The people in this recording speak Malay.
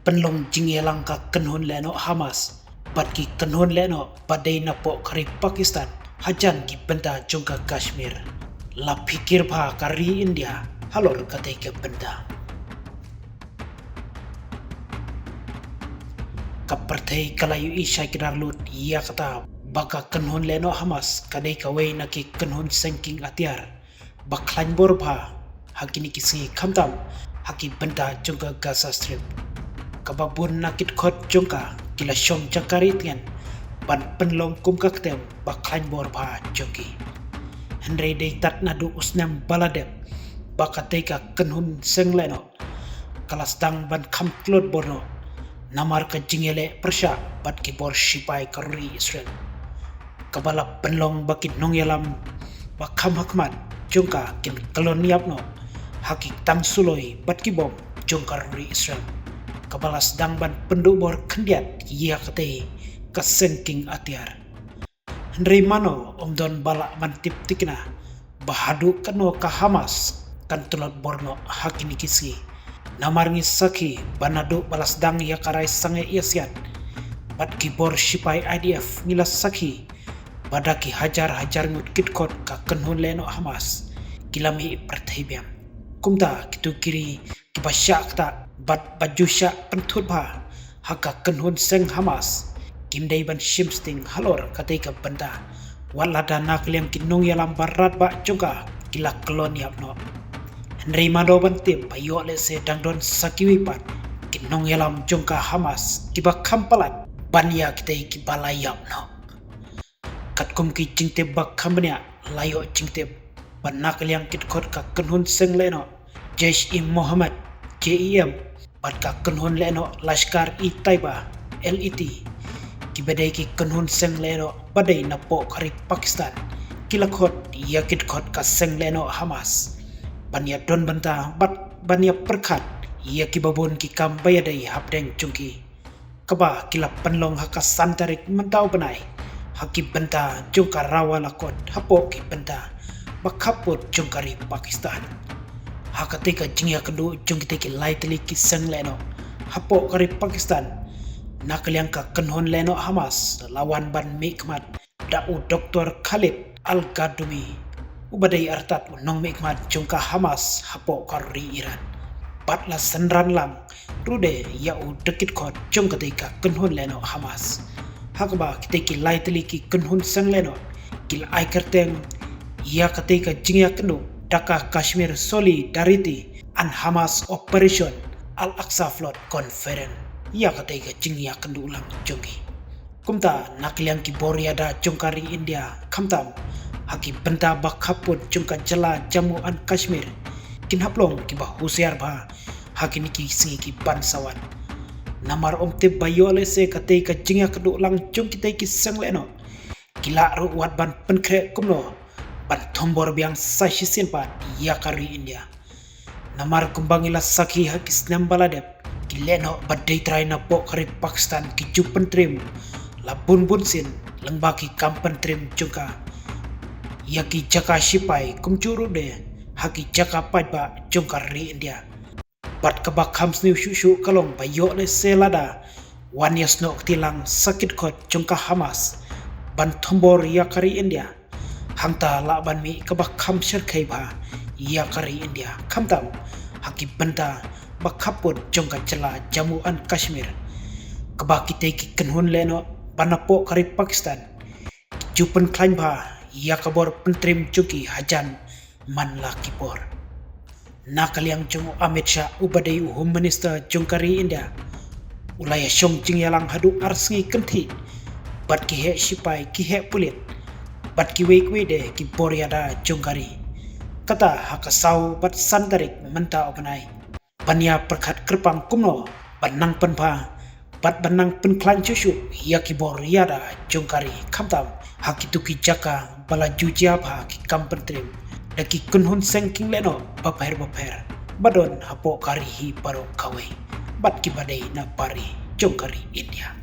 penlong jingelang ka kenhun leno Hamas bat ki kenhun leno badai na po kari Pakistan hajan ki benda jongka Kashmir la pikir bha kari India halor katai ke benda kapertai kalayu isya kidarlut ia kata baka kenhun leno Hamas kadai kawai na ki kenhun sengking atiar baklan borba hakini kisi kamtam haki benda jongka Gaza Strip kababun nakit khot jongka kila syom jakari tian ban penlong kum kaktem baklan borba jongki Henry day tat nadu usnam baladep bakateka kenhun sengleno kalas dang ban kam klot borno namar ka jingele persya bat ki bor shipai karuri Israel kabala penlong bakit nongyalam bakam hakmat jongka kin koloniapno haki tang suloi bat ki bom jongkar ri Israel kabalas dang ban pendubor kendiat ia kate kasengking atiar Henry mano omdon balak mantip tikna bahadu kano ka Hamas kan tulot borno hakini kisi namarngi saki banadu balas dang ia karai sange iasiat bat kibor shipai IDF nila saki badaki hajar ngut kitkot ka kenhun leno Hamas kilami pertaibiam kumta kitu kiri kibasyak ta bat bajusya pentut ba haka kenhun seng Hamas kimdai ban shimsting halor katai ka benda walada nakliam kinung yalam barat ba juga kila koloniap no Henry mado bantim payo le se dangdon sakiwi pat kinung yalam jongka Hamas kiba kampalat banya kitai kibalayap no katkum ki jingte bak kambanya layo jingte banak liang kitkot ka kenhun seng leno Jaish-i-Mohammed JEM bat ka kenhun leno Lashkar-i-Taiba LET kibadai ki kenhun seng leno badai na po kari Pakistan kilakot ia kitkot ka seng leno Hamas banya don banta bat banya perkat ia kibabun ki kambayadai hapdeng chungki kaba kila penlong haka santarik mentau benai haki benta jongka rawa lakot hapo ki benta bakaput jongkari Pakistan hakatika jingya kedu jongkite ki laitli ki seng leno hapo kari Pakistan nakaliang ka kenhon leno Hamas lawan ban mikmat da'u Dr. Khalid Al-Gadumi ubadai artat unong mikmat jongka Hamas hapo kari Iran batla senran lang rude ya'u dekit kot jongkatika kenhon leno Hamas hakba kiteki laitli ki kenhun seng leno kil ai kerteng ia ketika jingya kenu Dhaka Kashmir Solidarity and Hamas Operation Al-Aqsa Flood Conference ia ketika jingya kenu ulang jongki kumta nakliang ki boriada jongkari India kamtam haki benta bakapun jongka jela Jammu and Kashmir kin haplong ki bah husiar ba haki niki singi ki bansawan namar omte bayole se katai ka jingya kedu lang jong kitai ki seng leno kila ru wat ban penkre kumno ban tombor biang sashisin pa ya kari India namar kumbangila saki hakis nambaladep kileno badai trai na po kari Pakistan ki jupen trim la bun sin lengbaki kampen trim jongka yaki jaka shipai kumcuru de haki jaka pa jongkari India bat kabak hamsniu shushu kalong bayo le selada wan yasno tilang sakit kot jongka Hamas ban tombor ya kari India hamta la ban mi kabak ham sharkai ba ya kari India kamtam haki benda bakapun jongka jela Jammu and Kashmir kabak kitai ki kenhun leno banapo kari Pakistan jupen klaim ba ya kabor pentrim juki hajan man la kipor nakaliang jong Amit Shah ubadai Home Minister jongkari India ulaya syong jingyalang hadu arsengi kenti bat ki he shipai ki he pulit bat ki wei de ki boriada jongkari kata hakasau bat santarik menta openai banya perkat kerpang kumno banang penpa bat banang penklan cucu ya ki boriada jongkari kamtam hakituki jaka bala jujaba ki kampentrim daki kenhun sengking leno baper badon hapo kari hi paro kawai bat ki badai na pari jongkari India